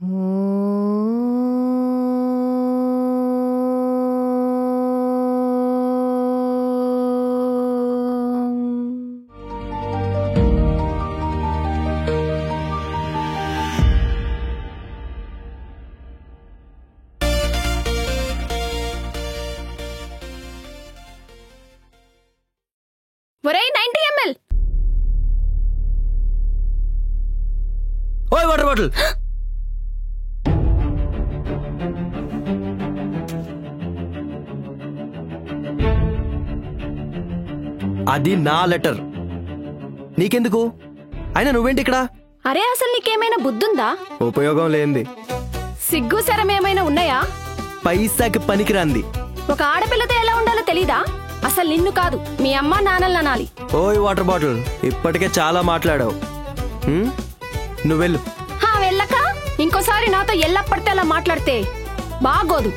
ఒరేయ్ 90 ml. ఓయ్ water bottle. అది నా లెటర్, నీకెందుకు? అయినా నువ్వేంటి ఇక్కడ? అరే అసలు నీకేమైనా బుద్ధుందా? ఉపయోగం లేనిది. సిగ్గు శరం ఏమైనా ఉన్నాయా? పైసాకి పనికిరాంది. ఒక ఆడపిల్లతో ఎలా ఉండాలో తెలీదా? అసలు నిన్ను కాదు మీ అమ్మ నాన్నల్ని అనాలి. ఓయ్ వాటర్ బాటిల్, ఇప్పటికే చాలా మాట్లాడావు. నువ్వెళ్ళు. వెళ్ళక ఇంకోసారి నాతో ఎల్లప్పటితే అలా మాట్లాడితే బాగోదు.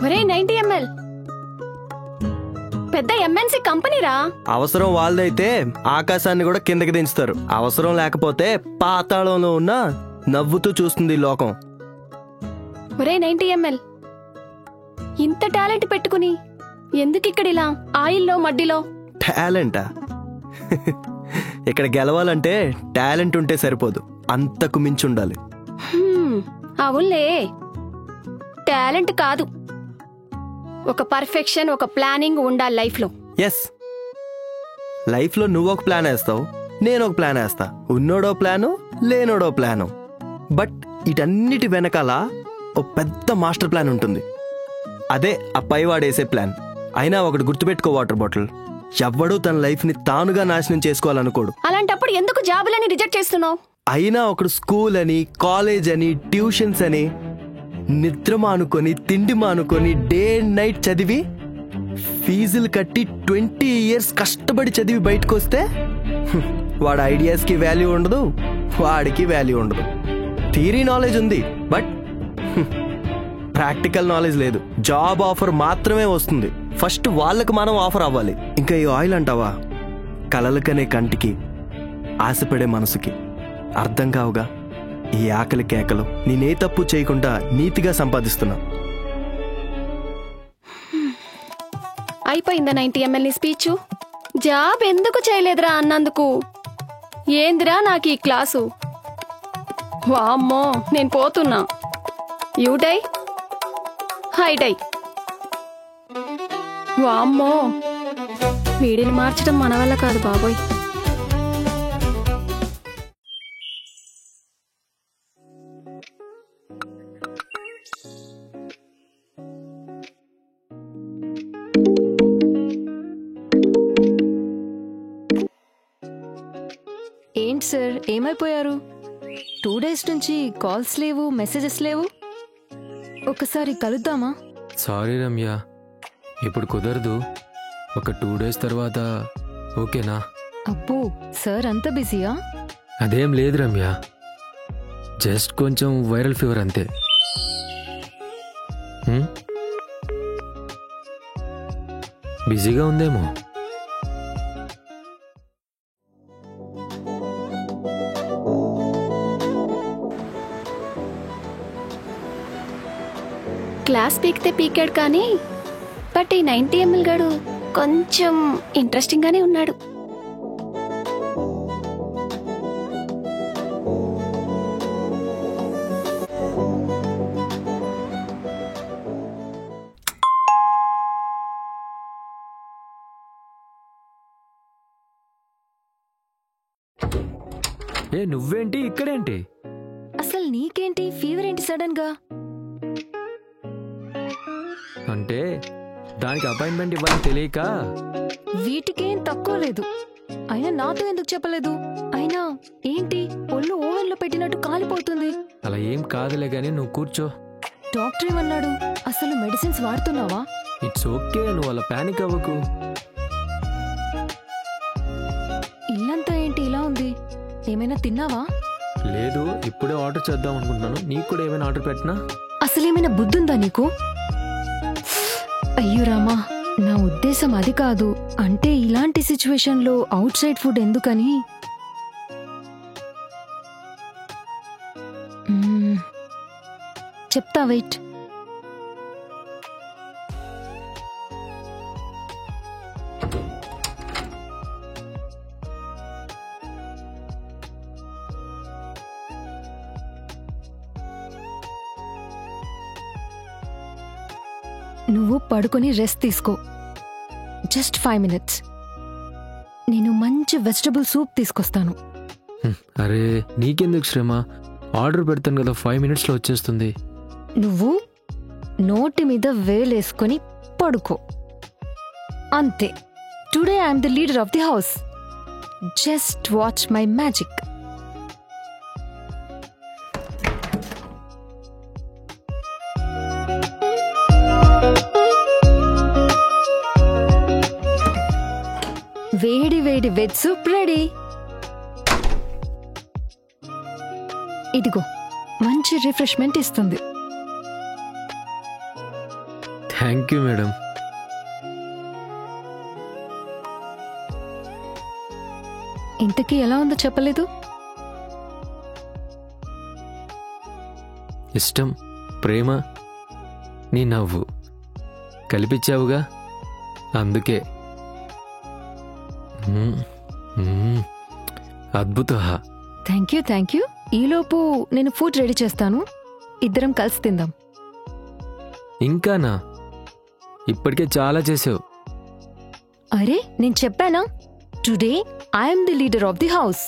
ఒరే 90 ml పెద్ద ఎంఎన్సీ కంపెనీరా. అవసరం వాళ్ళదైతే ఆకాశాన్ని కూడా కిందకి దించుతారు. అవసరం లేకపోతే పాతాళంలో ఉన్న నవ్వుతూ చూస్తుంది లోకం. ఒరే 90 ml ఇంత టాలెంట్ పెట్టుకుని ఎందుకు ఇక్కడ ఇలా ఆయిల్లో మడ్డిలో? టాలెంటా? ఇక్కడ గెలవాలంటే టాలెంట్ ఉంటే సరిపోదు, అంతకు మించి ఉండాలి. అవునులే, టాలెంట్ కాదు, ఒక పర్ఫెక్షన్, ఒక ప్లానింగ్ ఉండాలి లైఫ్ లో. ఎస్, లైఫ్ లో నువ్వు ఒక ప్లాన్ వేస్తావు, నేను ఒక ప్లాన్ వేస్తా. ఉన్నోడో ప్లాను, లేనోడో ప్లాను. బట్ వీటన్నిటి వెనకాల ఓ పెద్ద మాస్టర్ ప్లాన్ ఉంటుంది. అదే ఆ పైవాడేసే ప్లాన్. అయినా ఒకటి గుర్తుపెట్టుకో వాటర్ బాటిల్, ఎవ్వడూ తన లైఫ్ ని తానుగా నాశనం చేసుకోవాలనుకోడు. అలాంటప్పుడు ఎందుకు జాబులని రిజెక్ట్ చేస్తున్నావు? అయినా ఒకడు స్కూల్ అని, కాలేజ్ అని, ట్యూషన్స్ అని నిద్ర మానుకొని, తిండి మానుకొని, డే అండ్ నైట్ చదివి, ఫీజులు కట్టి 20 years కష్టపడి చదివి బయటకు వస్తే వాడి ఐడియాస్కి వాల్యూ ఉండదు, వాడికి వాల్యూ ఉండదు. థియరీ నాలెడ్జ్ ఉంది, బట్ ప్రాక్టికల్ నాలెడ్జ్ లేదు. జాబ్ ఆఫర్ మాత్రమే వస్తుంది, ఫస్ట్ వాళ్ళకి మనం ఆఫర్ అవ్వాలి. ఇంకా ఈ ఆయిల్ అంటావా, కలలకనే కంటికి, ఆశపడే మనసుకి అర్థం కావుగా ఈ ఆకలి కేకలు. నేనే తప్పు చేయకుండా నీతిగా సంపాదిస్తున్నా. అయిపోయిందా 90 ml నీ స్పీచ్? జాబ్ ఎందుకు చేయలేదురా అన్నందుకు ఏందిరా నాకు ఈ క్లాసు? వామ్మో, నేను పోతున్నా. యూడై హైడై. వామ్మో, వీడిని మార్చడం మన వల్ల కాదు బాబోయ్. ఏంటి సార్, ఏమైపోయారు? 2 days నుంచి కాల్స్ లేవు, మెసేజెస్ లేవు. ఒకసారి కలుద్దామా? సారీ రమ్య, ఇప్పుడు కుదరదు. ఒక 2 days తర్వాత ఓకేనా? అబ్బో, సార్ అంత బిజీయా? అదేం లేదు రమ్య, జస్ట్ కొంచెం వైరల్ ఫీవర్ అంతే. బిజీగా ఉందేమో. క్లాస్ పీకితే పీకాడు కానీ, బట్ ఈ 90 ml గాడు కొంచెం ఇంట్రెస్టింగ్ గానే ఉన్నాడు. ఏ నువ్వేంటి ఇక్కడేంటి? అసలు నీకేంటి ఫీవర్ ఏంటి సడన్ గా? అంటే దానికి అపాయింట్మెంట్ ఇవ్వాలని తెలియక. వీటికేం తక్కువ లేదు. అయినా నాతో ఎందుకు చెప్పలేదు? అయినా ఏంటి ఒళ్ళు ఓవెన్లో పెట్టినట్టు కాలిపోతుంది. అలా ఏం కాదులే గానీ నువ్వు కూర్చో. డాక్టర్ ఏమన్నాడు? అసలు మెడిసిన్స్ వాడుతున్నావా? ఇట్స్ ఓకే, నువ్వు అలా ప్యానిక్ అవ్వకు. ఇల్లంతా ఏంటి ఇలా ఉంది? ఏమైనా తిన్నావా? లేదు, ఇప్పుడే ఆర్డర్ చేద్దాం అనుకుంటున్నాను. నీకు కూడా ఏమైనా ఆర్డర్ పెట్టినా? అసలేమైనా బుద్ధుందా నీకు? అయ్యో రామా, నా ఉద్దేశం అది కాదు. అంటే ఇలాంటి సిచ్యువేషన్లో అవుట్ సైడ్ ఫుడ్ ఎందుకని. చెప్తా, వెయిట్. నువ్వు పడుకొని రెస్ట్ తీసుకో. Just 5 minutes. నేను మంచి వెజిటబుల్ సూప్ తీసుకొస్తాను. అరే నీకెందుకు శ్రమ? ఆర్డర్ పెడతాను కదా, 5 minutesలో వచ్చేస్తుంది. నువ్వు నోటి మీద వేలేసుకొని పడుకో అంతే. Today I'm the leader of the house. Just watch my magic. వేడి వేడి వెజ్ సూప్ రెడీ. ఇదిగో, మంచి రిఫ్రెష్మెంట్ ఇస్తుంది. Thank you madam. ఇంతకీ ఎలా ఉందో చెప్పలేదు? ఇష్టం, ప్రేమ, నీ నవ్వు కలిపిచ్చావుగా, అందుకే. అద్భుత. Thank you, thank you. ఈలోపు నేను ఫుడ్ రెడీ చేస్తాను, ఇద్దరం కలిసి తిందాం. ఇంకానా? ఇప్పటికే చాలా చేసావు. అరే నేను చెప్పానా, today I'm the leader of the house.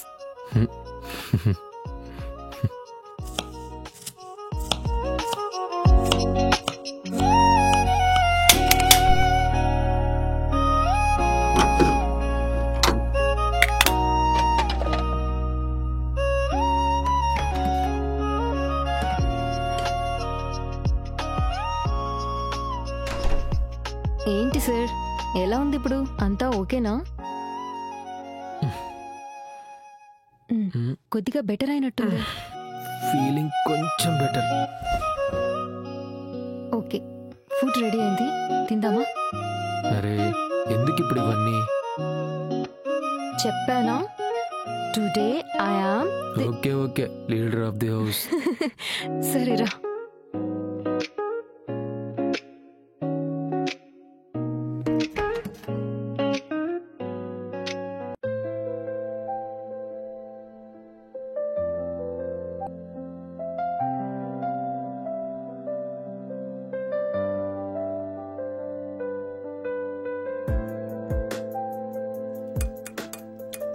ఏంటి సార్, ఎలా ఉంది ఇప్పుడు? అంతా ఓకేనా? కొద్దిగా బెటర్ అయినట్టుంది. ఫీలింగ్ కొంచెం బెటర్. ఓకే, ఫుడ్ రెడీ అయింది, తిందామా? అరే ఎందుకు ఇప్పుడు ఇవన్నీ? చెప్పానా, today I am. Okay okay, leader of the house. సరేరా.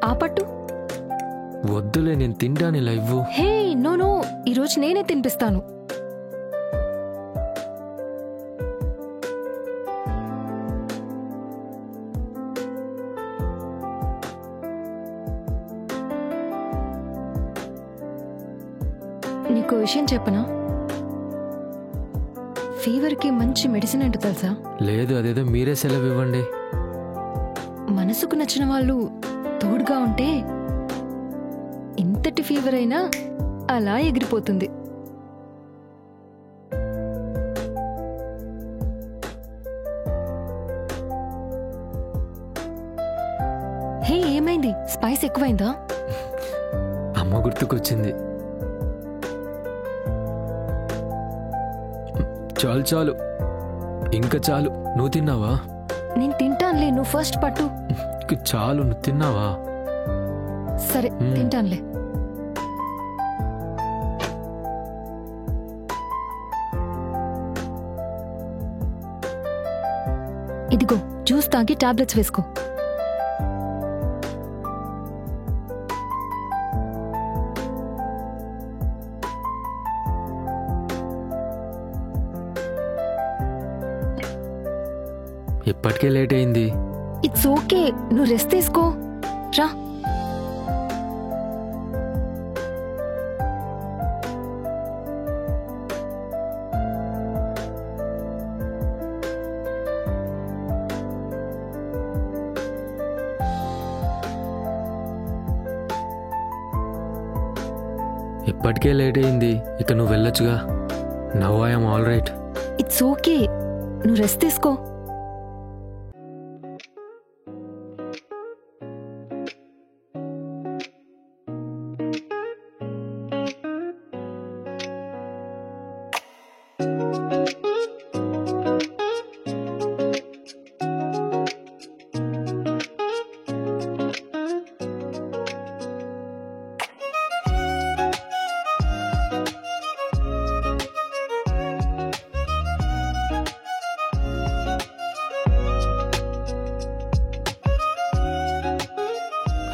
ఆపట్టు. వద్దులే, నేను తింటాను ఇలా ఇవ్వు. హే నో నో, ఈరోజు నేనే తినిపిస్తాను. నీకు విషయం చెప్పనా? ఫీవర్కి మంచి మెడిసిన్ ఏంటో తెలుసా? లేదు, అదేదో మీరే సెలవు ఇవ్వండి. మనసుకు నచ్చిన వాళ్ళు తోడుగా ఉంటే ఇంతటి ఫీవర్ అయినా అలా ఎగిరిపోతుంది. హే ఏమైంది? స్పైస్ ఎక్కువైందా? అమ్మ గుర్తుకొచ్చింది. చాలు చాలు, ఇంకా చాలు. నువ్వు తిన్నావా? నేను తింటానులే, నువ్వు ఫస్ట్ పట్టు. చాలు, నువ్వు తిన్నావా? సరే తింటానులే. ఇదిగో జ్యూస్ తాగి టాబ్లెట్స్ వేసుకో. ఇప్పటికే లేట్ అయింది. ఇట్స్ ఓకే, నువ్వు రెస్ట్ తీసుకో. రా. ఇప్పటికే లేట్ అయింది, ఇక నువ్వు వెళ్ళొచ్చుగా. Now I'm all right. It's okay, నువ్వు రెస్ట్ తీసుకో.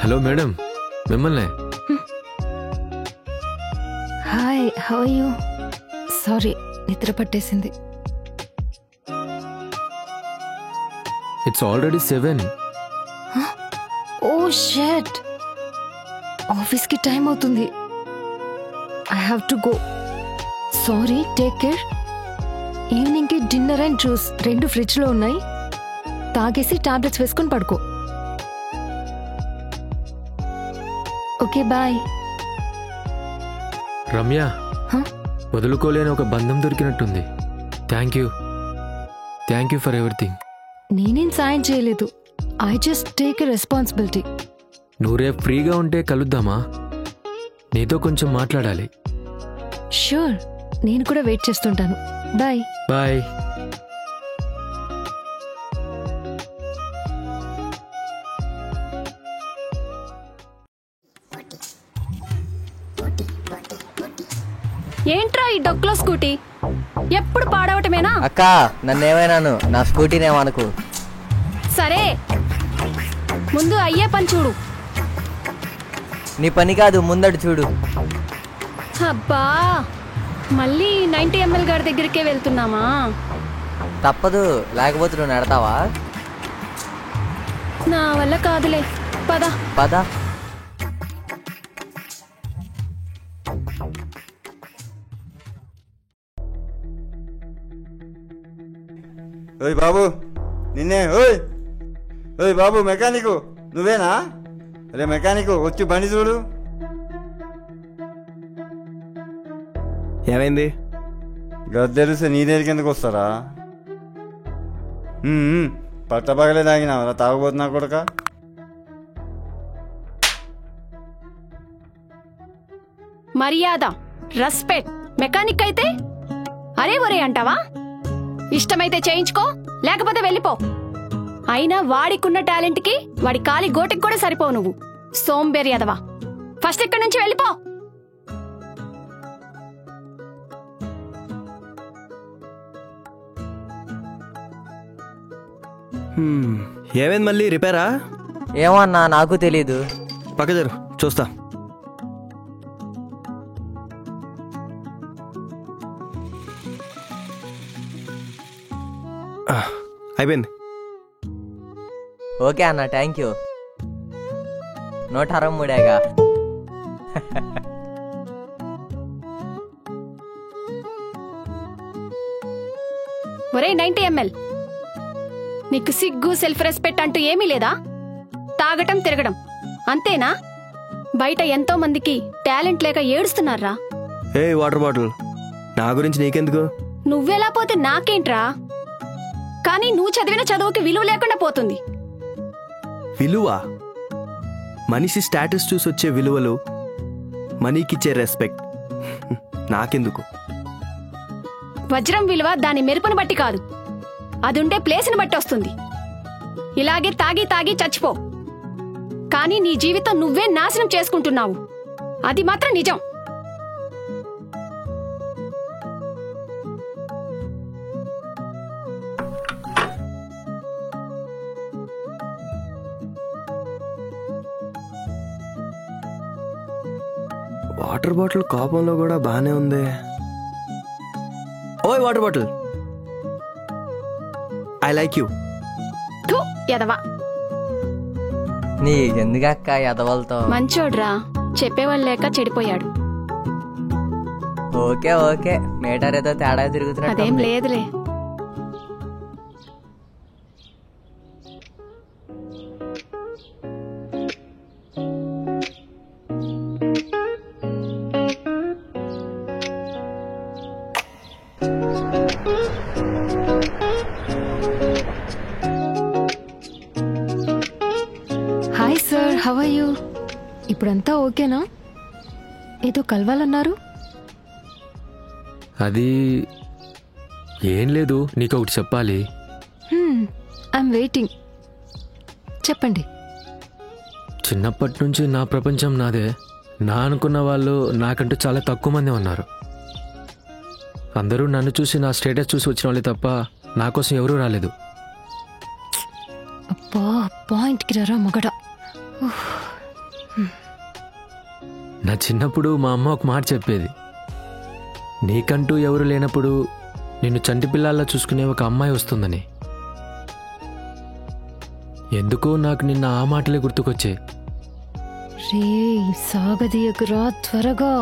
హలో మేడం, మిమ్మల్నే. Hi, how are you? Sorry, నిద్ర పట్టేసింది. It's already 7. ఓ షట్, ఆఫీస్కి టైం అవుతుంది. I have to go. Sorry, take care. ఈవినింగ్కి డిన్నర్ అండ్ జ్యూస్ 2 ఫ్రిడ్జ్లో ఉన్నాయి. తాగేసి టాబ్లెట్స్ వేసుకొని పడుకో. Okay, bye. రమ్య, హ? వదులుకోలేని ఒక బంధం దొరికినట్టుంది. Thank you for everything. నేనేం సాయం చేయలేదు. I just take a responsibility. నువ్వు రేపు ఫ్రీగా ఉంటే కలుద్దామా? నీతో కొంచెం మాట్లాడాలి. ష్యూర్, నేను కూడా వెయిట్ చేస్తుంటాను. బాయ్. బాయ్. ఏంట్రా ఈ డొక్లో స్కూటీ? ఎప్పుడు పాడవటమేనా? అక్క, నన్నేమైనాను, నా స్కూటీనేమనుకు. సరే, ముందు అయ్యే పని చూడు. నీ పని కాదు, ముందడు చూడు. అబ్బా, మళ్ళీ 90 ml గారి దగ్గరికే వెళ్తున్నామా? తప్పదు, లేకపోతే నువ్వు నడతావా? నా వల్ల కాదులే, పద. పద. ఓయ్ బాబు, నిన్నే. ఓయ్ ఓయ్ బాబు, మెకానికు నువ్వేనా? అరే మెకానికు, వచ్చి బండి చూడు. ఏమైంది? గద్దెలిస్తే నీ దగ్గరికి ఎందుకు వస్తారా? పట్టపగలే తాగినావరా తాగబోతున్నా కొడక. మర్యాద, రెస్పెక్ట్. మెకానిక్ అయితే అరే ఒరే అంటావా? ఇష్టమైతే చేయించుకో, లేకపోతే వెళ్ళిపో. అయినా వాడికున్న టాలెంట్ కి వాడి కాలి గోటికి కూడా సరిపోవు నువ్వు. సోంబేరి అదవా, ఫస్ట్ ఇక్కడి నుంచి వెళ్ళిపో. ఏమైంది? మళ్ళీ రిపేరా? ఏమో అన్నా, నాకు తెలీదు. పక్క జరు, చూస్తా. అయిపోయింది. ఓకే అన్న, థ్యాంక్ యూ. 163 ఒరే 90 ml, నీకు సిగ్గు సెల్ఫ్ రెస్పెక్ట్ అంటూ ఏమీ లేదా? తాగటం తిరగడం అంతేనా? బయట ఎంతో మందికి టాలెంట్ లేక ఏడుస్తున్నారా? ఏ వాటర్ బాటిల్, నా గురించి నీకెందుకు? నువ్వెలా పోతే నాకేంట్రా? కానీ నువ్వు చదివిన చదువుకి విలువ లేకుండా పోతుంది. విలువ? మనిషి స్టేటస్ చూసి వచ్చే విలువలు, మనీకిచ్చే రెస్పెక్ట్ నాకెందుకు? వజ్రం విలువ దాని మెరుపుని బట్టి కాదు, అదుండే ప్లేస్ని బట్టి వస్తుంది. ఇలాగే తాగి తాగి చచ్చిపో, కానీ నీ జీవితం నువ్వే నాశనం చేసుకుంటున్నావు. అది మాత్రం నిజం. వాటర్ బాటిల్ కోపంలో కూడా బానే ఉంది. ఓయ్ water bottle, I like you. ఎదవా. నీకెందుకక్క ఎదవలతో? మంచోడ్రా, చెప్పేవాళ్ళు లేక చెడిపోయాడు. ఓకే ఓకే, మీటర్ ఏదో తేడా అదేం తిరుగుతున్నట్టు. లేదులే. Hi sir, how are you? ఇప్పుడంతా ఓకేనా? ఏదో కలవాలన్నారు. అది ఏం లేదు, నీకు ఒకటి చెప్పాలి. I'm waiting. చెప్పండి. చిన్నప్పటి నుంచి నా ప్రపంచం నాదే. నా అనుకున్న వాళ్ళు నాకంటూ చాలా తక్కువ మంది ఉన్నారు. అందరూ నన్ను చూసి నా స్టేటస్ చూసి వచ్చిన వాళ్ళే తప్ప నా కోసం ఎవరూ రాలేదు. అబ్బా, పాయింట్కి రారా మగడ. నా చిన్నప్పుడు మా అమ్మ ఒక మాట చెప్పేది, నీకంటూ ఎవరు లేనప్పుడు నిన్ను చంటి పిల్లల్లా చూసుకునే ఒక అమ్మాయి వస్తుందని. ఎందుకో నాకు నిన్న ఆ మాటలే గుర్తుకొచ్చాయి. రే సాగదీయకురా త్వరగా.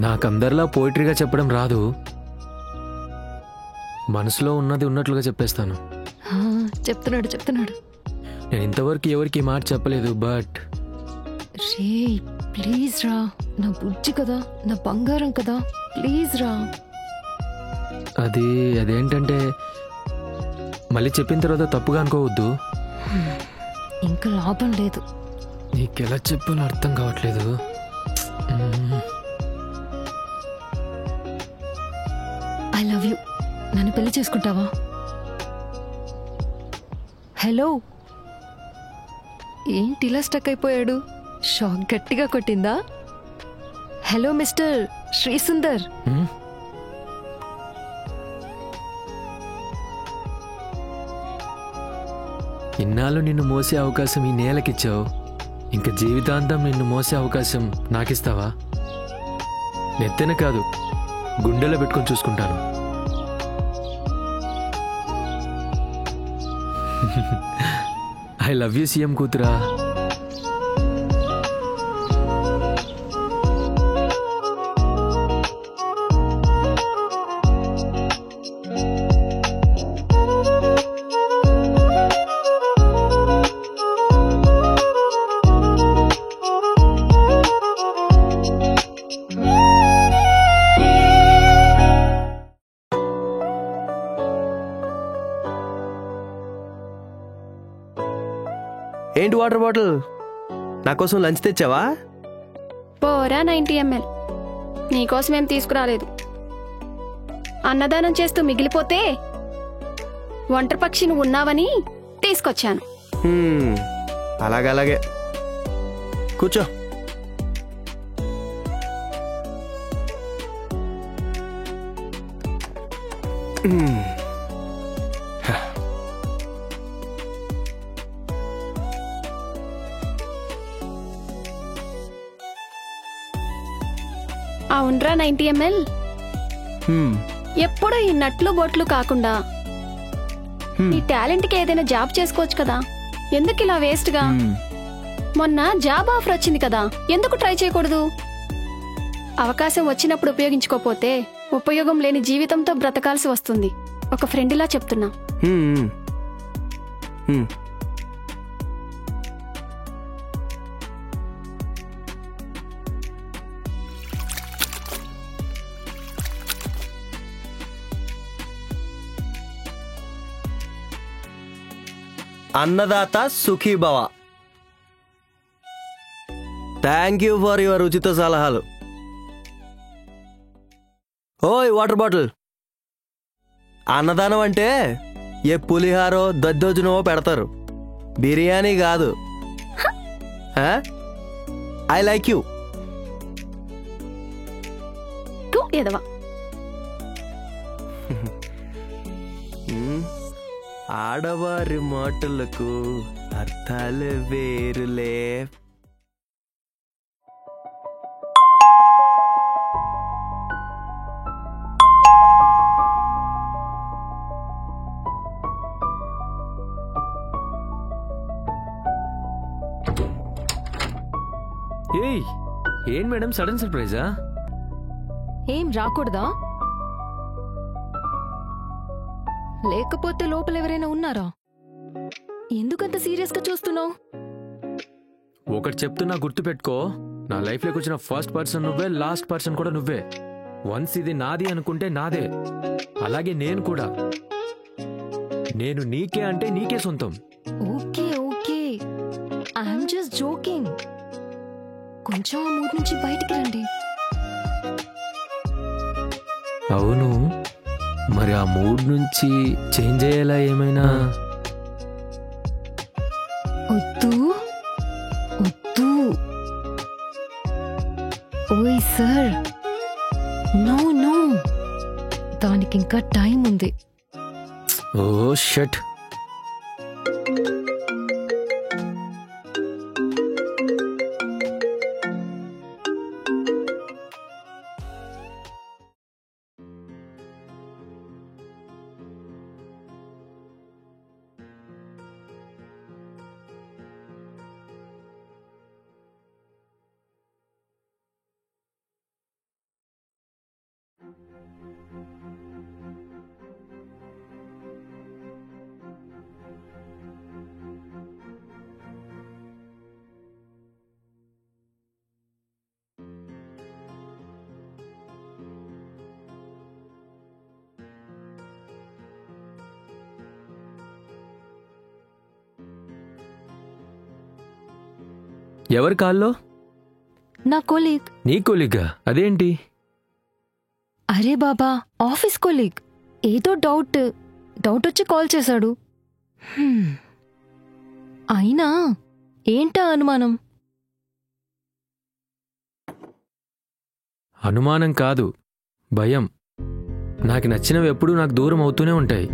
నాకందరిలా పోయిటరీగా చెప్పడం రాదు. మనసులో ఉన్నది ఉన్నట్లుగా చెప్పేస్తాను. చెప్తున్నాడు. నేను ఇంతవరకు ఎవరికి ఈ మాట చెప్పలేదు. బట్ రే ప్లీజ్ రా, నా బుజ్జి కదా, నా బంగారం కదా, ప్లీజ్ రా. అదేంటంటే మళ్ళీ చెప్పిన తర్వాత తప్పుగా అనుకోవద్దు. ఇంకా లాభం లేదు. నీకెలా చెప్పాలో అర్థం కావట్లేదు. I love you. నన్ను పెళ్లి చేసుకుంటావా? హలో, ఏంటి ఇలా స్టక్ అయిపోయాడు? షాక్ గట్టిగా కొట్టిందా? Hello mister Srisundar. ఇన్నాళ్ళు నిన్ను మోసే అవకాశం ఈ నేలకిచ్చావు, ఇంకా జీవితాంతం నిన్ను మోసే అవకాశం నాకిస్తావా? నెత్తెన కాదు, గుండెలో పెట్టుకొని చూసుకుంటాను. ఐ లవ్ యూ సీఎం కూతురా. ఏంటి వాటర్ బాటిల్, నా కోసం లంచ్ తెచ్చావా? పోరా 90 ml. నీకోసం ఏం తీసుకురాలేదు. అన్నదానం చేస్తూ మిగిలిపోతే ఒంటరి పక్షి నువ్వు ఉన్నావని తీసుకొచ్చాను. అలాగే కూర్చో. అవునరా 90 ml. ఎప్పుడూ ఈ నట్లు బొట్లు కాకుండా నీ టాలెంట్ కి ఏదైనా జాబ్ చేసుకోవచ్చు కదా, ఎందుకు ఇలా వేస్ట్ గా? మొన్న జాబ్ ఆఫర్ వచ్చింది కదా, ఎందుకు ట్రై చేయకూడదు? అవకాశం వచ్చినప్పుడు ఉపయోగించుకోపోతే ఉపయోగం లేని జీవితంతో బ్రతకాల్సి వస్తుంది. ఒక ఫ్రెండ్ ఇలా చెప్తున్నా. అన్నదాత సుఖీభవ. థ్యాంక్ యూ ఫర్ యువర్ ఉచిత సలహాలు. ఓయ్ వాటర్ బాటిల్, అన్నదానం అంటే ఏ పులిహారో దద్దోజనమో పెడతారు, బిర్యానీ కాదు. I like you. ఎదవా. ఆడవారి మాటలకు అర్థాలు వేరులే. ఏయ్ ఏం మేడం సడన్ సర్ప్రైజా? ఏం రాకూడదా? లేకపోతే లోపల ఎవరైనా ఉన్నారా? ఎందుకంత సీరియస్ గా చూస్తున్నావు? ఒకటి చెప్తున్నా గుర్తుపెట్టుకో, నా లైఫ్లోకి వచ్చిన ఫస్ట్ పర్సన్ నువ్వే, లాస్ట్ పర్సన్ కూడా నువ్వే. వన్స్ ఇది నాది అనుకుంటే నాదే, అలాగే నేను కూడా. నేను నీకే అంటే నీకే సొంతం. Okay okay, I'm just joking. కొంచెం ఆ మూడ్ నుంచి బయటికి రండి. అవును, మరి ఆ మూడ్ నుంచి చేంజ్ అయ్యేలా ఏమైనా? వద్దు వద్దు. ఓయ్ సార్, నో నో, దానికి ఇంకా టైం ఉంది. ఓ షట్. ఎవరి కాల్లో? నా కొలీగ్. నీ కొలీగా? అదేంటి? అరే బాబా, ఆఫీస్ కొలీగ్. ఏదో డౌట్ వచ్చి కాల్ చేశాడు. అయినా ఏంటా అనుమానం? అనుమానం కాదు, భయం. నాకు నచ్చినవి ఎప్పుడూ నాకు దూరం అవుతూనే ఉంటాయి.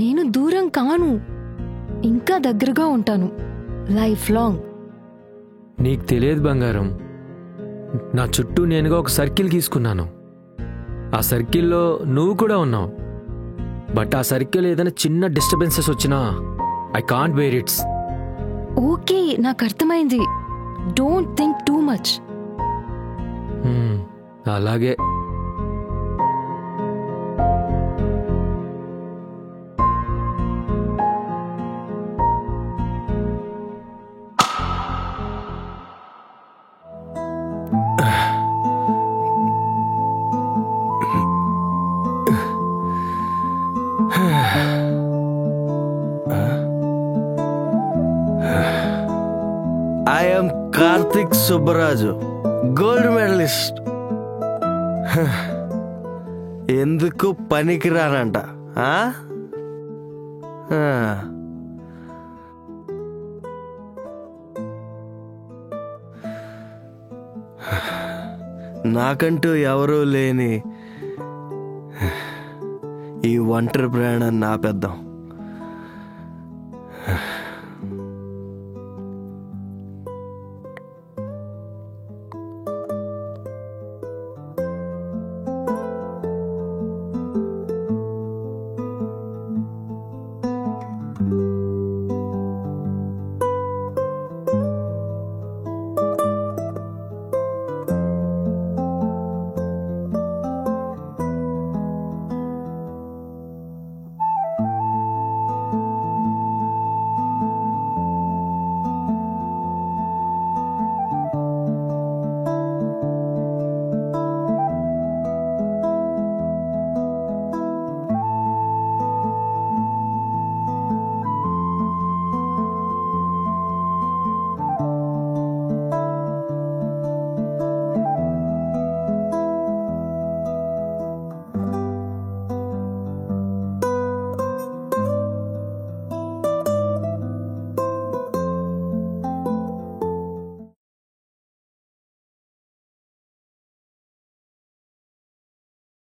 నేను దూరం కాను, ఇంకా దగ్గరగా ఉంటాను లైఫ్ లాంగ్. నీకు తెలియదు బంగారం, నా చుట్టూ నేనుగా ఒక సర్కిల్ గీసుకున్నాను. ఆ సర్కిల్లో నువ్వు కూడా ఉన్నావు. బట్ ఆ సర్కిల్ ఏదైనా చిన్న డిస్టర్బెన్సెస్ వచ్చినా I can't bear it's. Okay, నాకు అర్థమైంది. Don't think too much. అలాగే. I am Karthik Subbaraju, gold medalist. ఎందుకు పనికిరానంట? నాకంటూ ఎవరూ లేని ఈ ఒంటరి ప్రయాణాన్ని ఆపేద్దాం.